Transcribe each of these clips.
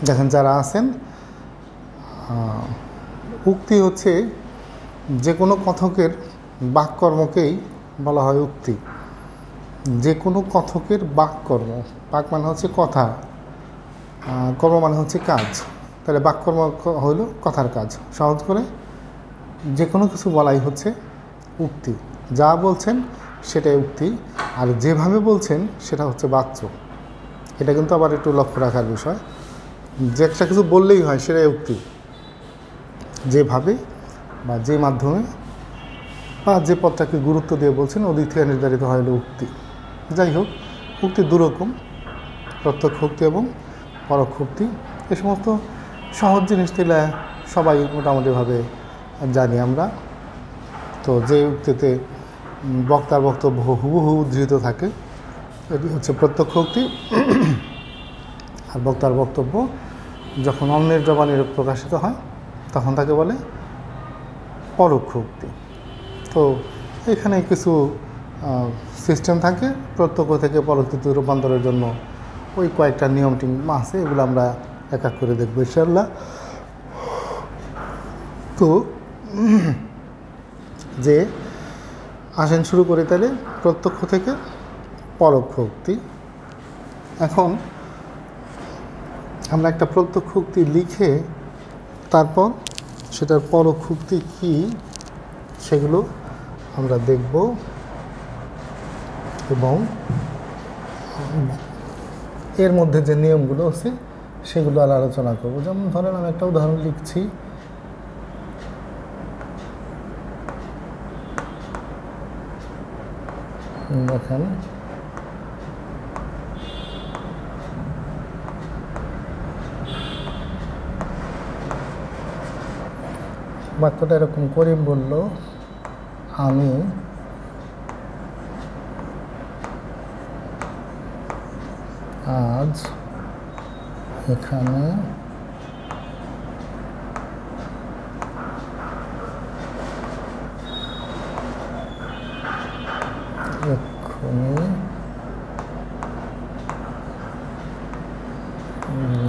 দেখেন যারা আছেন, উক্তি হচ্ছে যে কোনো কথকের বাক্যকর্মকেই বলা হয় উক্তি। যে কোনো কথকের বাক্যকর্ম, বাক মানে হচ্ছে কথা, কর্ম মানে হচ্ছে কাজ। তাহলে বাক্যকর্ম হইল কথার কাজ। সহজ করে যে কোনো কিছু বলাই হচ্ছে উক্তি। যা বলছেন সেটাই উক্তি, আর যেভাবে বলছেন সেটা হচ্ছে বাচ্য। এটা কিন্তু আবার একটু লক্ষ্য রাখার বিষয়, যে একটা কিছু বললেই হয় সেটাই উক্তি। যেভাবে বা যে মাধ্যমে বা যে পদটাকে গুরুত্ব দিয়ে বলছেন ওদিক থেকে নির্ধারিত হয় হলো উক্তি। যাই হোক, উক্তি দুরকম, প্রত্যক্ষ উক্তি এবং পরোক্ষ উক্তি। এ সমস্ত সহজ জিনিস দিলে সবাই মোটামুটিভাবে জানি আমরা। তো যে উক্তিতে বক্তার বক্তব্য হুবহু উদ্ধৃত থাকে এটি হচ্ছে প্রত্যক্ষ উক্তি, আর বক্তার বক্তব্য যখন অন্যের জবানে প্রকাশিত হয় তখন তাকে বলে পরোক্ষ উক্তি। তো এখানে কিছু সিস্টেম থাকে প্রত্যক্ষ থেকে পরোক্ষতে রূপান্তরের জন্য, ওই কয়েকটা নিয়ম টিম আছে, এগুলো আমরা এক এক করে দেখবো ইনশাআল্লাহ। তো যে আসেন শুরু করি তাহলে প্রত্যক্ষ থেকে পরোক্ষ উক্তি। এখন আমরা একটা প্রত্যক্ষ উক্তি লিখে তারপর সেটার পরোক্ষ উক্তি কী সেগুলো আমরা দেখব এবং এর মধ্যে যে নিয়মগুলো আছে সেগুলো আর আলোচনা করব। যেমন ধরেন আমি একটা উদাহরণ লিখছি, দেখেন বাক্যটা এরকম, করিম বলল আমি আজ এখানে এক্ষুনি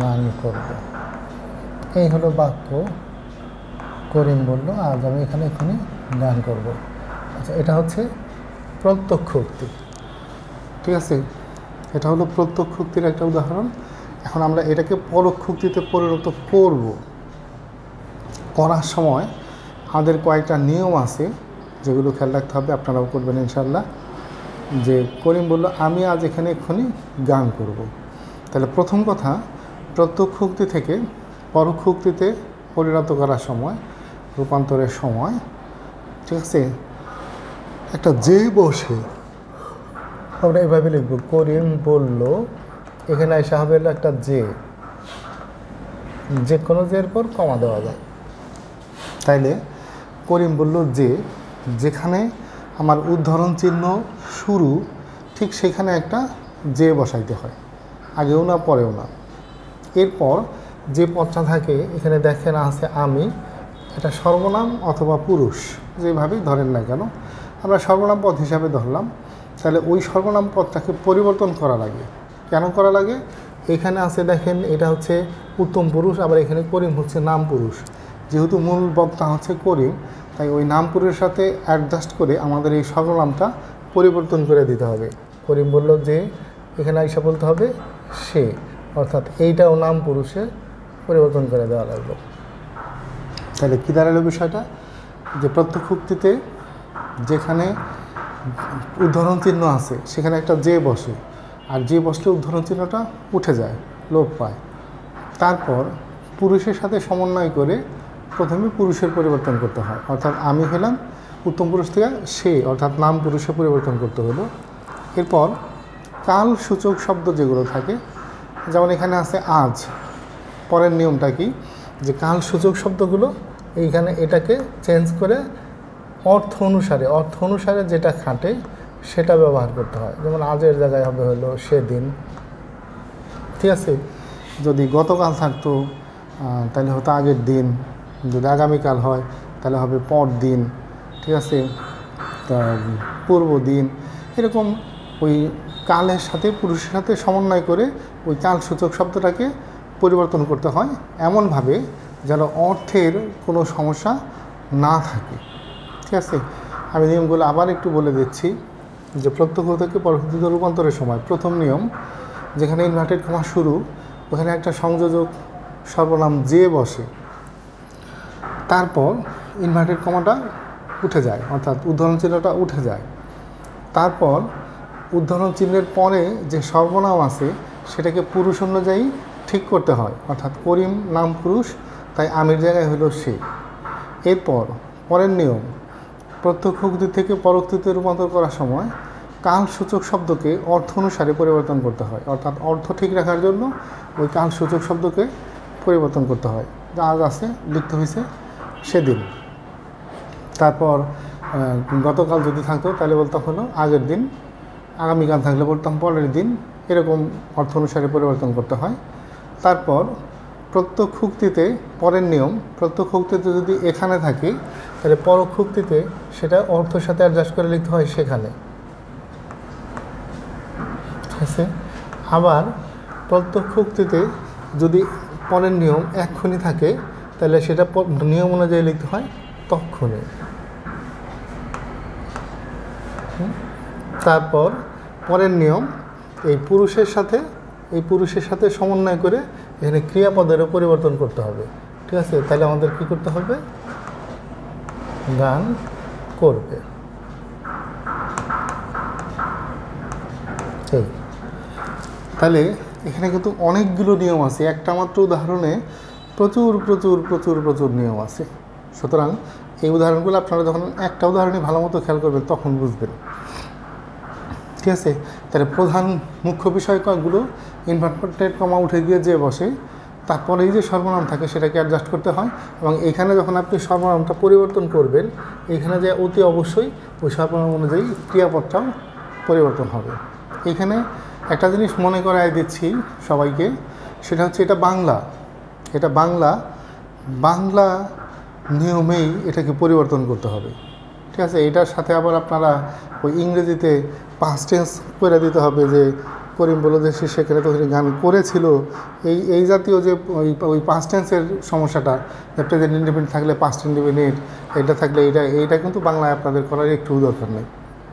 গান করব। এই হলো বাক্য, করিম বলল আজ আমি এখানে এক্ষুনি গান করব। আচ্ছা, এটা হচ্ছে প্রত্যক্ষ উক্তি, ঠিক আছে? এটা হলো প্রত্যক্ষ উক্তির একটা উদাহরণ। এখন আমরা এটাকে পরোক্ষ উক্তিতে পরিণত করব। করার সময় আমাদের কয়েকটা নিয়ম আছে যেগুলো খেয়াল রাখতে হবে, আপনারাও করবেন ইনশাআল্লাহ। যে করিম বলল আমি আজ এখানে এক্ষুনি গান করব, তাহলে প্রথম কথা প্রত্যক্ষ উক্তি থেকে পরোক্ষ উক্তিতে পরিণত করার সময়, রূপান্তরের সময়, ঠিক আছে, একটা যে বসে আমরা এভাবে লিখব, করিম বলল, এখানে আসা হবে একটা যে কোনো জের পর কমা দেওয়া যায়। তাইলে করিম বলল যেখানে আমার উদ্ধরণ চিহ্ন শুরু ঠিক সেখানে একটা যে বসাইতে হয়, আগেও না পরেও না। এরপর যে পদটা থাকে এখানে দেখেন আছে আমি, এটা সর্বনাম অথবা পুরুষ, যেভাবেই ধরেন না কেন আমরা সর্বনাম পদ হিসাবে ধরলাম। তাহলে ওই সর্বনাম পদটাকে পরিবর্তন করা লাগে। কেন করা লাগে? এখানে আছে দেখেন এটা হচ্ছে উত্তম পুরুষ, আবার এখানে করিম হচ্ছে নাম পুরুষ। যেহেতু মূল বক্তা হচ্ছে করিম, তাই ওই নাম পুরুষের সাথে অ্যাডজাস্ট করে আমাদের এই সর্বনামটা পরিবর্তন করে দিতে হবে। করিম বলল যে, এখানে আইসা বলতে হবে সে, অর্থাৎ এইটাও নাম পুরুষে পরিবর্তন করে দেওয়া লাগবে। তাহলে কী দাঁড়ালো বিষয়টা? যে প্রত্যক্ষ উক্তিতে যেখানে উদ্ধরণ চিহ্ন আছে সেখানে একটা যে বসে, আর যে বসলে উদ্ধরণ চিহ্নটা উঠে যায়, লোপ পায়। তারপর পুরুষের সাথে সমন্বয় করে প্রথমে পুরুষের পরিবর্তন করতে হয়, অর্থাৎ আমি হলাম উত্তম পুরুষ থেকে সে, অর্থাৎ নাম পুরুষে পরিবর্তন করতে হলো। এরপর কাল সূচক শব্দ যেগুলো থাকে, যেমন এখানে আছে আজ, পরের নিয়মটা কি, যে কাল সূচক শব্দগুলো এইখানে এটাকে চেঞ্জ করে অর্থ অনুসারে যেটা খাটে সেটা ব্যবহার করতে হয়। যেমন আজের জায়গায় হবে হলো সেদিন, ঠিক আছে? যদি গতকাল থাকতো তাহলে হতো আগের দিন, যদি আগামীকাল হয় তাহলে হবে পর দিন, ঠিক আছে? তা পূর্ব দিন, এরকম ওই কালের সাথে পুরুষের সাথে সমন্বয় করে ওই কালসূচক শব্দটাকে পরিবর্তন করতে হয় এমনভাবে যেন অর্থের কোনো সমস্যা না থাকে। ঠিক আছে, আমি নিয়মগুলো আবার একটু বলে দিচ্ছি যে প্রত্যক্ষ থেকে পরবর্তীতে রূপান্তরের সময় প্রথম নিয়ম, যেখানে ইনভার্টেড কমা শুরু, ওখানে একটা সংযোজক সর্বনাম যে বসে, তারপর ইনভার্টেড কমাটা উঠে যায়, অর্থাৎ উদ্ধরণ চিহ্নটা উঠে যায়। তারপর উদ্ধরণ চিহ্নের পরে যে সর্বনাম আছে সেটাকে পুরুষ অনুযায়ী ঠিক করতে হয়, অর্থাৎ করিম নাম পুরুষ, তাই আমির জায়গায় হলো সে। এরপর পরের নিয়ম, প্রত্যক্ষ উক্তি থেকে পরোক্তিতে রূপান্তর করার সময় কালসূচক শব্দকে অর্থ অনুসারে পরিবর্তন করতে হয়, অর্থাৎ অর্থ ঠিক রাখার জন্য ওই কালসূচক শব্দকে পরিবর্তন করতে হয়। যা আজ আছে লিখতে হয়েছে সেদিন, তারপর গতকাল যদি থাকতো তাহলে বলতাম হলো আগের দিন, আগামীকাল থাকলে বলতাম পরের দিন, এরকম অর্থ অনুসারে পরিবর্তন করতে হয়। তারপর প্রত্যক্ষ উক্তিতে পরের নিয়ম, প্রত্যক্ষ উক্তিতে যদি এখানে থাকে তাহলে পরোক্ষ উক্তিতে সেটা অর্থের সাথে অ্যাডজাস্ট করে লিখতে হয় সেখানে। ঠিক আছে, আবার প্রত্যক্ষ উক্তিতে যদি পরের নিয়ম এক্ষুনি থাকে তাহলে সেটা নিয়ম অনুযায়ী লিখতে হয় তক্ষণে। তারপর পরের নিয়ম, এই পুরুষের সাথে সমন্বয় করে এখানে ক্রিয়াপদেরও পরিবর্তন করতে হবে। ঠিক আছে, তাহলে আমাদের কি করতে হবে, গান করবে। এই তাহলে এখানে কিন্তু অনেকগুলো নিয়ম আছে, একটা মাত্র উদাহরণে প্রচুর প্রচুর প্রচুর প্রচুর নিয়ম আছে। সুতরাং এই উদাহরণগুলো আপনারা যখন একটা উদাহরণে ভালো মতো খেয়াল করবেন তখন বুঝবেন। ঠিক আছে, তাহলে প্রধান মুখ্য বিষয় কয়েকগুলো, ইনভার্টেড কমা উঠে গিয়ে যে বসে, তারপরে এই যে সর্বনাম থাকে সেটাকে অ্যাডজাস্ট করতে হয়, এবং এইখানে যখন আপনি সর্বনামটা পরিবর্তন করবেন এইখানে যে অতি অবশ্যই ওই সর্বনাম অনুযায়ী ক্রিয়াপদটাও পরিবর্তন হবে। এইখানে একটা জিনিস মনে করাই দিচ্ছি সবাইকে, সেটা হচ্ছে এটা বাংলা নিয়মেই এটাকে পরিবর্তন করতে হবে। ঠিক আছে, এটার সাথে আবার আপনারা ওই ইংরেজিতে পাস্ট টেন্স করে দিতে হবে, যে করিম বলে যে সে সেখানে তো গান করেছিল, এই জাতীয় যে ওই পাস্ট টেন্সের সমস্যাটা, প্রেজেন্ট ইন্ডিপেন্ডেন্ট থাকলে পাস্ট ইন্ডিপেন্ডেন্ট, এটা থাকলে এইটা কিন্তু বাংলায় আপনাদের করার একটু দরকার নেই।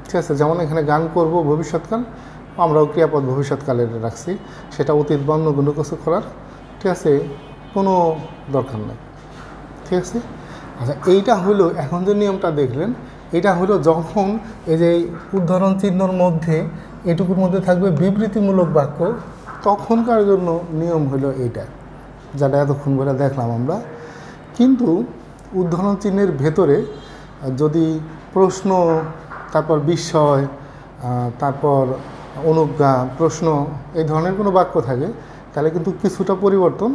ঠিক আছে, যেমন এখানে গান করব ভবিষ্যৎকাল, আমরাও ক্রিয়াপদ ভবিষ্যৎকালে রাখছি, সেটা অতীত বর্ণ কোনো কিছু করার ঠিক আছে কোনো দরকার নেই। ঠিক আছে, আচ্ছা এইটা হলো এখন যে নিয়মটা দেখলেন, এটা হলো যখন এই যে উদ্ধরণ চিহ্নর মধ্যে এটুকুর মধ্যে থাকবে বিবৃতিমূলক বাক্য, তখনকার জন্য নিয়ম হলো এইটা, যেটা এতক্ষণ করে দেখলাম আমরা। কিন্তু উদ্ধরণ চিহ্নের ভেতরে যদি প্রশ্ন, তারপর বিস্ময়, তারপর অনুজ্ঞা, প্রশ্ন, এই ধরনের কোনো বাক্য থাকে তাহলে কিন্তু কিছুটা পরিবর্তন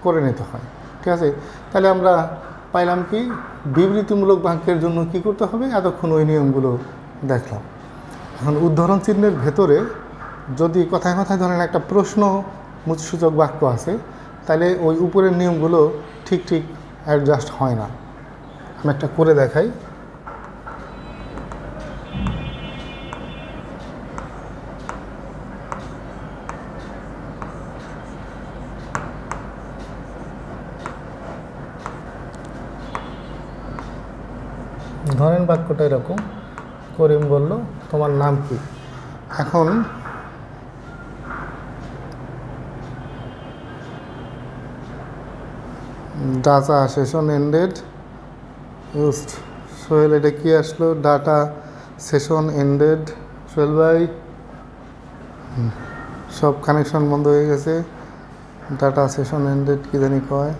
করে নিতে হয়। ঠিক আছে, তাহলে আমরা পাইলাম কি, বিবৃতিমূলক বাক্যের জন্য কি করতে হবে, এতক্ষণ ওই নিয়মগুলো দেখলাম। এখন উদ্ধরণ চিহ্নের ভেতরে যদি কথায় কথায় ধরেন একটা প্রশ্ন সূচক বাক্য আছে, তাহলে ওই উপরের নিয়মগুলো ঠিক অ্যাডজাস্ট হয় না। আমি একটা করে দেখাই। ধরেন বাক্যটা এরকম, করিম বলল তোমার নাম কি। এখন data session ended used, Sohel এটা কি আসলো, ডাটা সেশন এন্ডেড, সোহেল ভাই সব কানেকশন বন্ধ হয়ে গেছে, ডাটা সেশন এন্ডেড কি জানি কয়।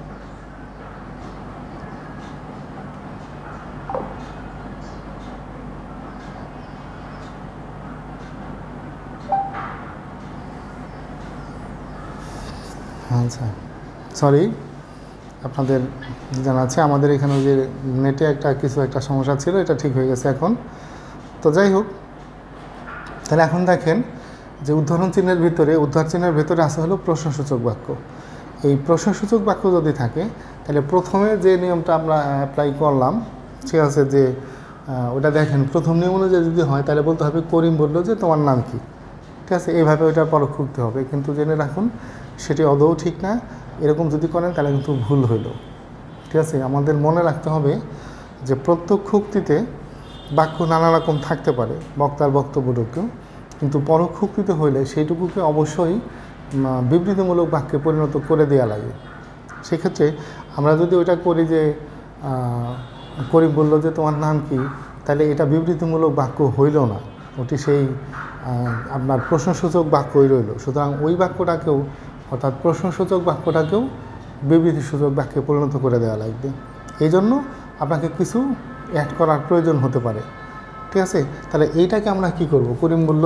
আচ্ছা সরি, আপনাদের জানাচ্ছি আমাদের এখানে যে নেটে একটা সমস্যা ছিল, এটা ঠিক হয়ে গেছে এখন। তো যাই হোক, তাহলে এখন দেখেন যে উদ্ধরণ চিহ্নের ভিতরে আছে হলো প্রশ্নসূচক বাক্য। এই প্রশ্নসূচক বাক্য যদি থাকে তাহলে প্রথমে যে নিয়মটা আমরা অ্যাপ্লাই করলাম, ঠিক আছে, যে ওটা দেখেন প্রথম নিয়ম অনুযায়ী যদি হয় তাহলে বলতে হবে করিম বললো যে তোমার নাম কি। ঠিক আছে, এইভাবে ওইটা পরোক্ষ উক্তি হবে, কিন্তু জেনে রাখুন সেটি আদৌ ঠিক না। এরকম যদি করেন তাহলে কিন্তু ভুল হইল। ঠিক আছে, আমাদের মনে রাখতে হবে যে প্রত্যক্ষ উক্তিতে বাক্য নানা রকম থাকতে পারে, বক্তার বক্তব্যটুকু, কিন্তু পরোক্ষ উক্তিতে হইলে সেইটুকুকে অবশ্যই বিবৃতিমূলক বাক্যে পরিণত করে দেওয়া লাগে। সেক্ষেত্রে আমরা যদি ওইটা করি যে করিম বলল যে তোমার নাম কি, তাহলে এটা বিবৃতিমূলক বাক্য হইল না, ওটি সেই আপনার প্রশ্নসূচক বাক্যই রইল। সুতরাং ওই বাক্যটাকেও, অর্থাৎ প্রশ্নসূচক বাক্যটাকেও বিবৃতিসূচক বাক্যে পরিণত করে দেওয়া লাগবে। এই জন্য আপনাকে কিছু অ্যাড করার প্রয়োজন হতে পারে। ঠিক আছে, তাহলে এইটাকে আমরা কি করব? করিম বলল,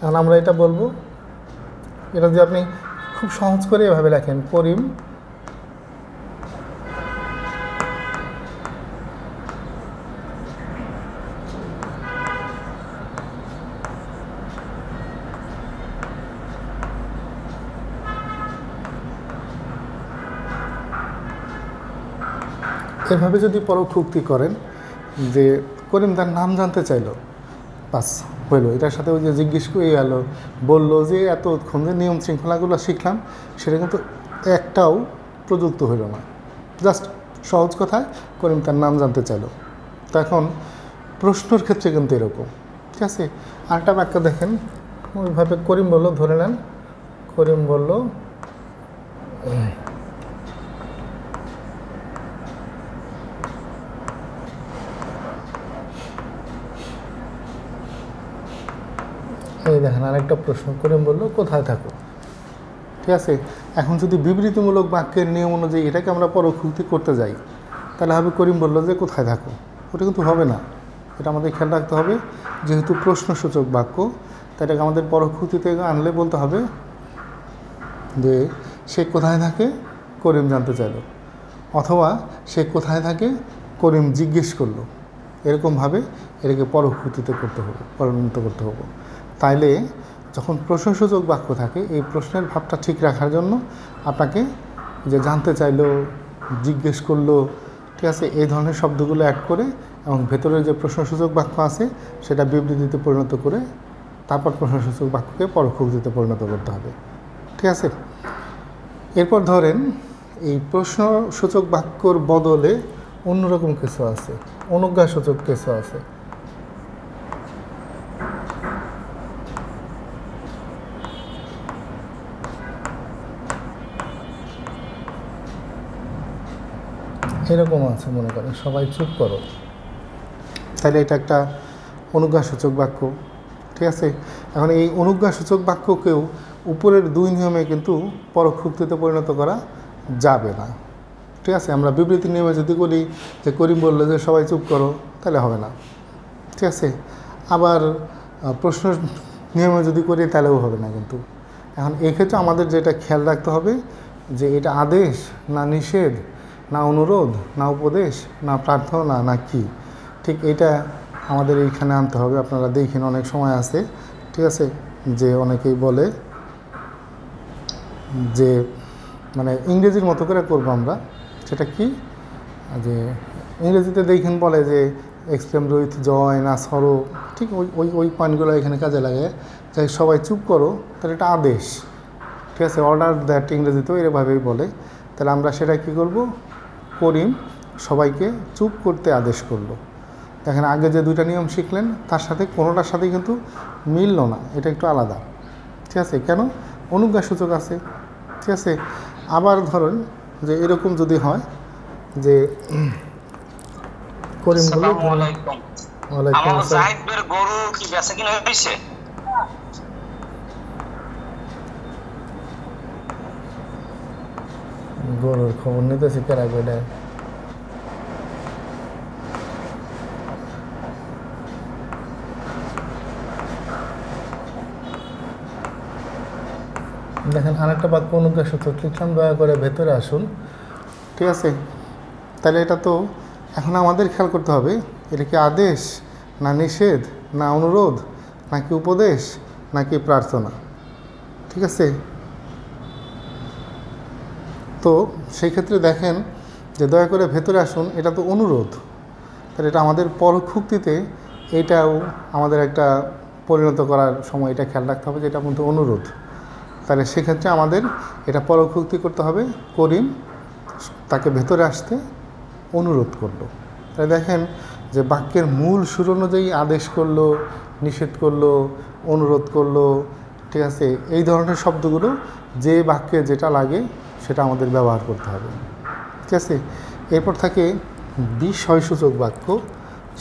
এখন আমরা এটা বলবো, এটা যদি আপনি খুব সহজ করে এভাবে লেখেন, করিম এভাবে যদি পরোক্ষ উক্তি করেন যে করিম তার নাম জানতে চাইলো, বাস হইলো। এটার সাথে ওই যে জিজ্ঞেস করে গেলো, বললো যে এতক্ষণ যে নিয়ম শৃঙ্খলাগুলো শিখলাম সেটা কিন্তু একটাও প্রযুক্ত হইল না। জাস্ট সহজ কথায় করিম তার নাম জানতে চাইলো। তো এখন প্রশ্নর ক্ষেত্রে কিন্তু এরকম। ঠিক আছে, আরেকটা বাক্য দেখেন, ওইভাবে করিম বলল, ধরে নেন করিম বলল এই দেখেন আরেকটা প্রশ্ন, করিম বলল কোথায় থাকো। ঠিক আছে, এখন যদি বিবৃতিমূলক বাক্যের নিয়ম অনুযায়ী এটাকে আমরা পরোক্ষ উক্তি করতে যাই, তাহলে হবে করিম বলল যে কোথায় থাকো, ওটা কিন্তু হবে না। এটা আমাদের খেয়াল রাখতে হবে, যেহেতু প্রশ্নসূচক বাক্য, তাই এটাকে আমাদের পরোক্ষ উক্তিতে আনলে বলতে হবে যে সে কোথায় থাকে করিম জানতে চাইলো, অথবা সে কোথায় থাকে করিম জিজ্ঞেস করলো। এরকমভাবে এটাকে পরোক্ষ উক্তিতে করতে হবে, পরিণত করতে হবে। তাইলে যখন প্রশ্নসূচক বাক্য থাকে, এই প্রশ্নের ভাবটা ঠিক রাখার জন্য আপনাকে যে জানতে চাইলো, জিজ্ঞেস করলো, ঠিক আছে, এই ধরনের শব্দগুলো অ্যাড করে এবং ভেতরের যে প্রশ্নসূচক বাক্য আছে সেটা বিবৃতিতে পরিণত করে তারপর প্রশ্নসূচক বাক্যকে পরোক্ষ উক্তিতে পরিণত করতে হবে। ঠিক আছে, এরপর ধরেন এই প্রশ্নসূচক বাক্যর বদলে অন্যরকম কিছু আছে, অনুজ্ঞাসূচক কিছু আছে। এরকম আছে, মনে করেন সবাই চুপ করো, তাহলে এটা একটা অনুজ্ঞাসূচক বাক্য। ঠিক আছে, এখন এই অনুজ্ঞাসূচক বাক্যকেও উপরের দুই নিয়মে কিন্তু পরোক্ষ উক্তিতে পরিণত করা যাবে না। ঠিক আছে, আমরা বিবৃতি নিয়মে যদি বলি যে করিম বললো যে সবাই চুপ করো, তাহলে হবে না। ঠিক আছে, আবার প্রশ্ন নিয়মে যদি করি তাহলেও হবে না কিন্তু। এখন এক্ষেত্রে আমাদের যেটা খেয়াল রাখতে হবে যে এটা আদেশ না নিষেধ, না অনুরোধ, না উপদেশ, না প্রার্থনা, না কি, ঠিক এটা আমাদের এইখানে আনতে হবে। আপনারা দেখেন অনেক সময় আছে, ঠিক আছে, যে অনেকেই বলে যে মানে ইংরেজির মতো করে করবো আমরা, সেটা কি যে ইংরেজিতে দেখেন বলে যে এক্সপ্লেম উইথ জয় না সরো, ঠিক ওই ওই ওই পয়েন্টগুলো এখানে কাজে লাগে। যে সবাই চুপ করো, তাহলে এটা আদেশ। ঠিক আছে, অর্ডার দ্যাট ইংরেজিতেও এরভাবেই বলে। তাহলে আমরা সেটা কি করব, করিম সবাইকে চুপ করতে আদেশ করলো। দেখেন আগে যে দুইটা নিয়ম শিখলেন তার সাথে কোনোটার সাথে কিন্তু মিলল না, এটা একটু আলাদা। ঠিক আছে, কেন? অনুজ্ঞাসূচক আছে। ঠিক আছে, আবার ধরুন যে এরকম যদি হয় যে করিম বলে গরুর খবর নিতেছি কেরা বেডায়। দেখেন আরেকটা বাক্য অনুজ্ঞাসূচক লিখলাম, দয়া করে ভেতরে আসুন। ঠিক আছে, তাহলে এটা তো এখন আমাদের খেয়াল করতে হবে এটা কি আদেশ না নিষেধ না অনুরোধ নাকি উপদেশ নাকি প্রার্থনা। ঠিক আছে, তো সেই ক্ষেত্রে দেখেন যে দয়া করে ভেতরে আসুন, এটা তো অনুরোধ। তাহলে এটা আমাদের পরোক্ষ উক্তিতে এটাও আমাদের একটা পরিণত করার সময় এটা খেয়াল রাখতে হবে যে এটা কিন্তু অনুরোধ। তাহলে সেক্ষেত্রে আমাদের এটা পরোক্তি করতে হবে, করিম তাকে ভেতরে আসতে অনুরোধ করলো। তাহলে দেখেন যে বাক্যের মূল সুর অনুযায়ী আদেশ করলো, নিষেধ করলো, অনুরোধ করলো, ঠিক আছে, এই ধরনের শব্দগুলো যে বাক্যে যেটা লাগে সেটা আমাদের ব্যবহার করতে হবে, ঠিক আছে। এরপর থাকে বিষয়সূচক বাক্য,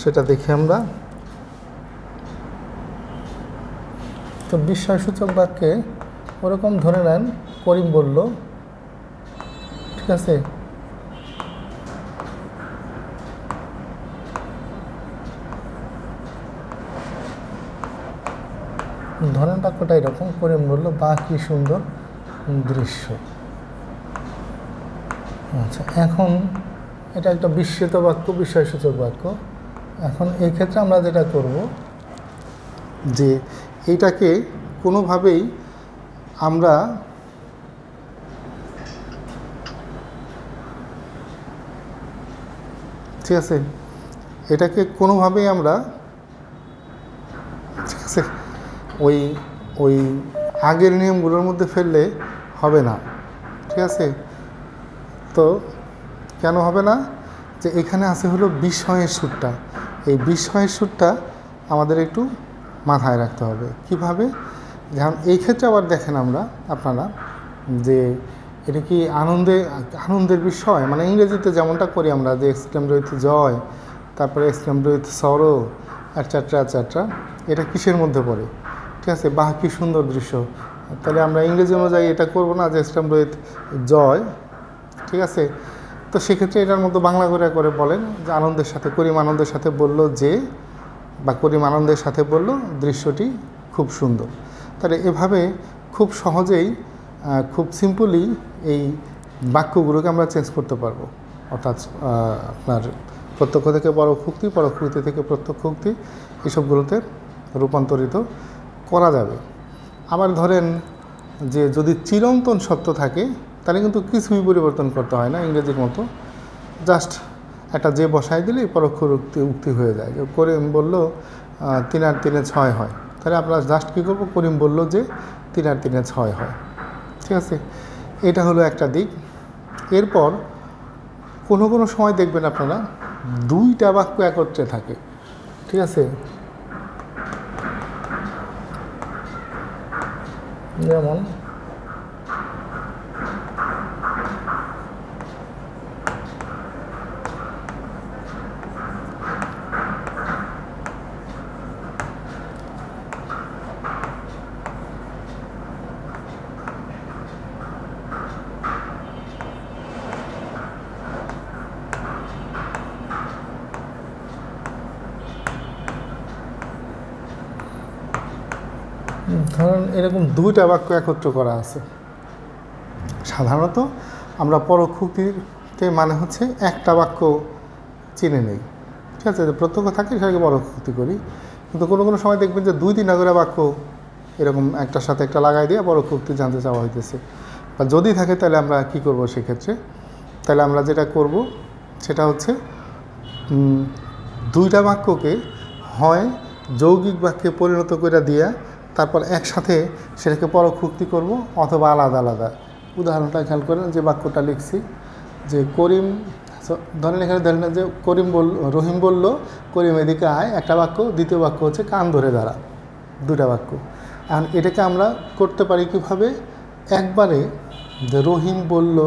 সেটা দেখি আমরা। তো বিষয়সূচক বাক্যে ওরকম ধরে নেন করিম বলল, ঠিক আছে, ধরেন বাক্যটা এরকম, করিম বলল বাহ কি সুন্দর দৃশ্য। আচ্ছা, এখন এটা একটা বিস্মিত বাক্য, বিষয়সূচক বাক্য। এখন এই ক্ষেত্রে আমরা যেটা করব যে এইটাকে কোনোভাবেই আমরা ঠিক আছে, এটাকে কোনোভাবেই আমরা ঠিক আছে ওই ওই আগের নিয়মগুলোর মধ্যে ফেললে হবে না, ঠিক আছে। তো কেন হবে না, যে এখানে আছে হলো বিষয়ের সুরটা, এই বিষয়ের সুরটা আমাদের একটু মাথায় রাখতে হবে। কিভাবে, যেমন এই ক্ষেত্রে আবার দেখেন আপনারা যে এটা কি আনন্দের বিষয়, মানে ইংরেজিতে যেমনটা করি আমরা যে এক্সক্লেমড উইথ জয়, তারপরে exclaimed with sorrow, etcetera etcetera, এটা কিসের মধ্যে পড়ে, ঠিক আছে, বাহ কি সুন্দর দৃশ্য। তাহলে আমরা ইংরেজি অনুযায়ী এটা করব না যে এক্সক্লেমড উইথ জয়, ঠিক আছে। তো সেক্ষেত্রে এটার মধ্যে বাংলা করে বলেন যে আনন্দের সাথে, করিম আনন্দের সাথে বলল যে, বা করিম আনন্দের সাথে বলল দৃশ্যটি খুব সুন্দর। তাহলে এভাবে খুব সহজেই খুব সিম্পলি এই বাক্যগুলোকে আমরা চেঞ্জ করতে পারবো। অর্থাৎ আপনার প্রত্যক্ষ থেকে পরোক্তি, পরোক্তি থেকে প্রত্যক্ষোক্তি, এসবগুলোতে রূপান্তরিত করা যাবে। আবার ধরেন যে যদি চিরন্তন সত্য থাকে তাহলে কিন্তু কিছুই পরিবর্তন করতে হয় না, ইংরেজির মতো জাস্ট একটা যে বসাই দিলেই পরোক্ষ উক্তি হয়ে যায়। করিম বলল 3 আর 3 6 হয়, তাহলে আমরা জাস্ট কী করবো, করিম বলল যে 3 আর 3 6 হয়, ঠিক আছে। এটা হলো একটা দিক। এরপর কোনো সময় দেখবেন আপনারা দুইটা বাক্য একত্রে থাকে, ঠিক আছে, যেমন ধরুন এরকম দুইটা বাক্য একত্র করা আছে। সাধারণত আমরা পরোক্তিতে মানে হচ্ছে একটা বাক্য চিনে নেই, ঠিক আছে, প্রত্যক্ষ থাকে সেটাকে পরোক্তি করি। কিন্তু কোনো সময় দেখবেন যে 2-3টা করে বাক্য এরকম একটার সাথে একটা লাগাই দিয়ে পরোক্তি জানতে চাওয়া হইতেছে, বা যদি থাকে তাহলে আমরা কি করব সেক্ষেত্রে, তাহলে আমরা যেটা করব সেটা হচ্ছে দুইটা বাক্যকে হয় যৌগিক বাক্যে পরিণত করে দিয়া তারপর একসাথে সেটাকে পরোক্তি করব, অথবা আলাদা আলাদা। উদাহরণটা খেয়াল করেন, যে বাক্যটা লিখছি যে করিম, ধরেন এখানে ধরেন যে রহিম বলল করিম এদিকে আয়, একটা বাক্য। দ্বিতীয় বাক্য হচ্ছে কান ধরে দাঁড়া, দুটা বাক্য। এখন এটাকে আমরা করতে পারি কীভাবে, একবারে যে রহিম বলল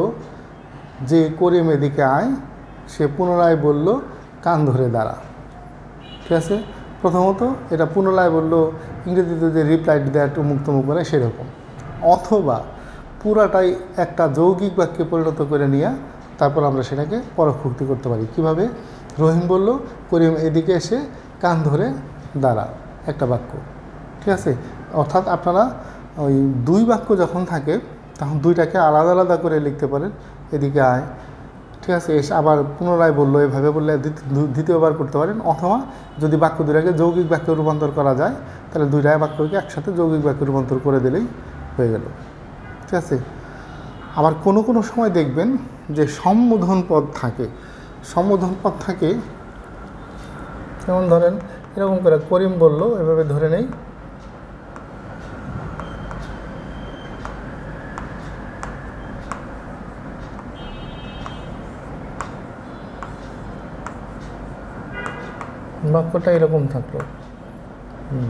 যে করিম এদিকে আয়, সে পুনরায় বলল কান ধরে দাঁড়া, ঠিক আছে। প্রথমত এটা পুনরায় বলল, ইংরেজিতে যে রিপ্লাইড দ্যাট উমুক তমুক বলে সেরকম। অথবা পুরাটাই একটা যৌগিক বাক্যে পরিণত করে নিয়ে তারপর আমরা সেটাকে পরোক্তি করতে পারি। কিভাবে, রহিম বলল করিম এদিকে এসে কান ধরে দাঁড়া, একটা বাক্য, ঠিক আছে। অর্থাৎ আপনারা ওই দুই বাক্য যখন থাকে তখন দুইটাকে আলাদা আলাদা করে লিখতে পারেন, এদিকে আয়, ঠিক আছে, এসে আবার পুনরায় বললো, এভাবে বললে দ্বিতীয়বার করতে পারেন। অথবা যদি বাক্য দুইটাকে যৌগিক বাক্যে রূপান্তর করা যায় তাহলে দুইটা বাক্যকে একসাথে যৌগিক বাক্যে রূপান্তর করে দিলেই হয়ে গেল, ঠিক আছে। আবার কোনো সময় দেখবেন যে সম্বোধন পদ থাকে, সম্বোধন পদ থাকে, যেমন ধরেন এরকম করে করিম বলল, এভাবে ধরে নেই বাক্যটা এরকম থাকলো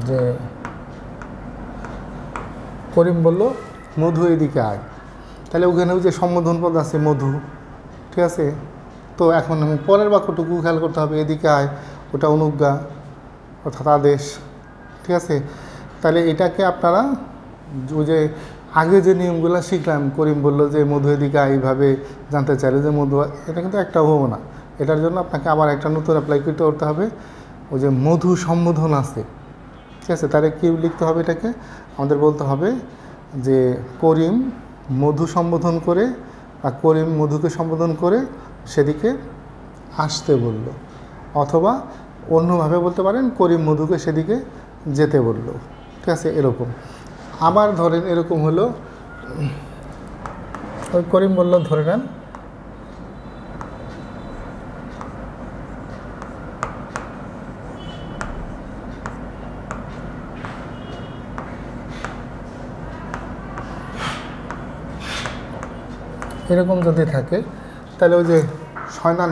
যে করিম বলল মধু এদিকে আয়, তাহলে ওখানেও যে সম্বোধন পদ আছে মধু, ঠিক আছে। তো এখন আমি পরের বাক্যটুকু খেয়াল করতে হবে, এদিকে আয় ওটা অনুজ্ঞা অর্থাৎ আদেশ, ঠিক আছে। তাহলে এটাকে আপনারা ওই যে আগে যে নিয়মগুলো শিখলাম, করিম বলল যে মধু এদিকে আয়, এইভাবে জানতে চাইলে যে মধু, এটা কিন্তু একটা হবো না। এটার জন্য আপনাকে আবার একটা নতুন অ্যাপ্লাই করতে হবে। ওই যে মধু সম্বোধন আছে, ঠিক আছে, তাহলে কী লিখতে হবে, এটাকে আমাদের বলতে হবে যে করিম মধু সম্বোধন করে বা করিম মধুকে সম্বোধন করে সেদিকে আসতে বলল, অথবা অন্যভাবে বলতে পারেন করিম মধুকে সেদিকে যেতে বলল, ঠিক আছে। এরকম আবার ধরেন এরকম হলো, ওই করিম বলল ধরে নেন এরকম যদি থাকে, তাহলে ওই যে শয়তান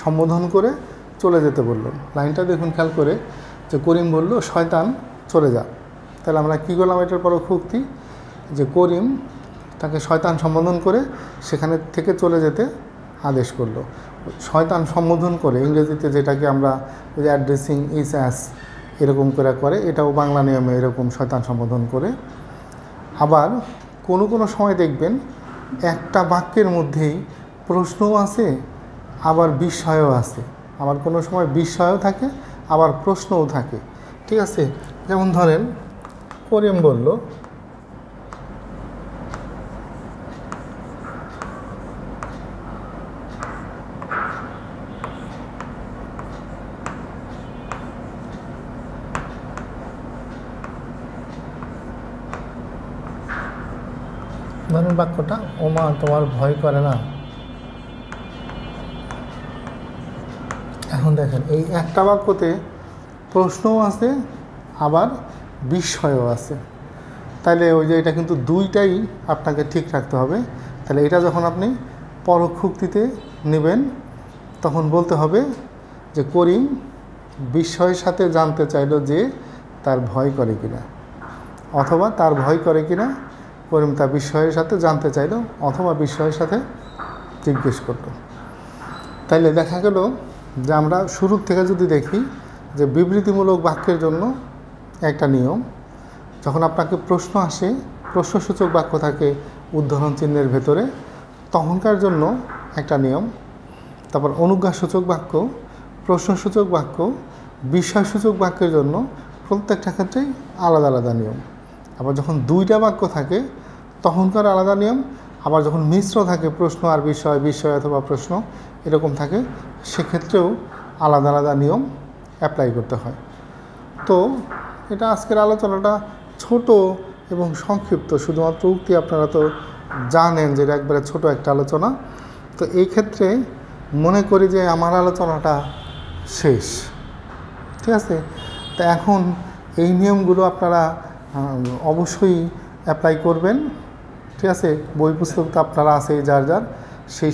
সম্বোধন করে চলে যেতে বললো। লাইনটা দেখুন খেয়াল করে, যে করিম বলল শয়তান চলে যা, তাহলে আমরা কী করলাম, এটার পরোক্তি যে করিম তাকে শয়তান সম্বোধন করে সেখানে থেকে চলে যেতে আদেশ করলো। শয়তান সম্বোধন করে ইংরেজিতে যেটাকে আমরা ওই যে অ্যাড্রেসিং ইজ অ্যাস এরকম করে, এটাও বাংলা নিয়মে এরকম শয়তান সম্বোধন করে। আবার কোনো সময় দেখবেন একটা বাক্যের মধ্যেই প্রশ্নও আছে আবার বিস্ময়ও আছে, আবার কোনো সময় বিস্ময়ও থাকে আবার প্রশ্নও থাকে, ঠিক আছে। যেমন ধরেন করিম বলল ধরেন বাক্যটা, ওমা তোমার ভয় করে না। এখন দেখেন এই একটা বাক্যতে প্রশ্নও আছে আবার বিস্ময়ও আছে, তাহলে ওই যে এটা কিন্তু দুইটাই আপনাকে ঠিক রাখতে হবে। তাহলে এটা যখন আপনি পরোক্ষুক্তিতে নেবেন তখন বলতে হবে যে করিম বিস্ময়ের সাথে জানতে চাইল যে তার ভয় করে কিনা, অথবা তার ভয় করে কিনা করিম তার বিস্ময়ের সাথে জানতে চাইল, অথবা বিস্ময়ের সাথে জিজ্ঞেস করল। তাইলে দেখা গেল যে আমরা শুরুর থেকে যদি দেখি যে বিবৃতিমূলক বাক্যের জন্য একটা নিয়ম, যখন আপনাকে প্রশ্ন আসে, প্রশ্নসূচক বাক্য থাকে উদ্ধরণ চিহ্নের ভেতরে, তখনকার জন্য একটা নিয়ম। তারপর অনুজ্ঞাসূচক বাক্য, প্রশ্নসূচক বাক্য, বিষয়সূচক বাক্যের জন্য প্রত্যেকটা ক্ষেত্রেই আলাদা আলাদা নিয়ম। আবার যখন দুইটা বাক্য থাকে তখনকার আলাদা নিয়ম, আবার যখন মিশ্র থাকে প্রশ্ন আর বিষয়, বিষয় অথবা প্রশ্ন এরকম থাকে, সেক্ষেত্রেও আলাদা আলাদা নিয়ম অ্যাপ্লাই করতে হয়। তো এটা আজকের আলোচনাটা ছোট এবং সংক্ষিপ্ত, শুধুমাত্র উক্তি আপনারা তো জানেন যে এটা একবারে ছোট একটা আলোচনা। তো এই ক্ষেত্রে মনে করি যে আমার আলোচনাটা শেষ, ঠিক আছে। তো এখন এই নিয়মগুলো আপনারা অবশ্যই অ্যাপ্লাই করবেন, ঠিক আছে। বই পুস্তক তো আপনারা আছে যার সেই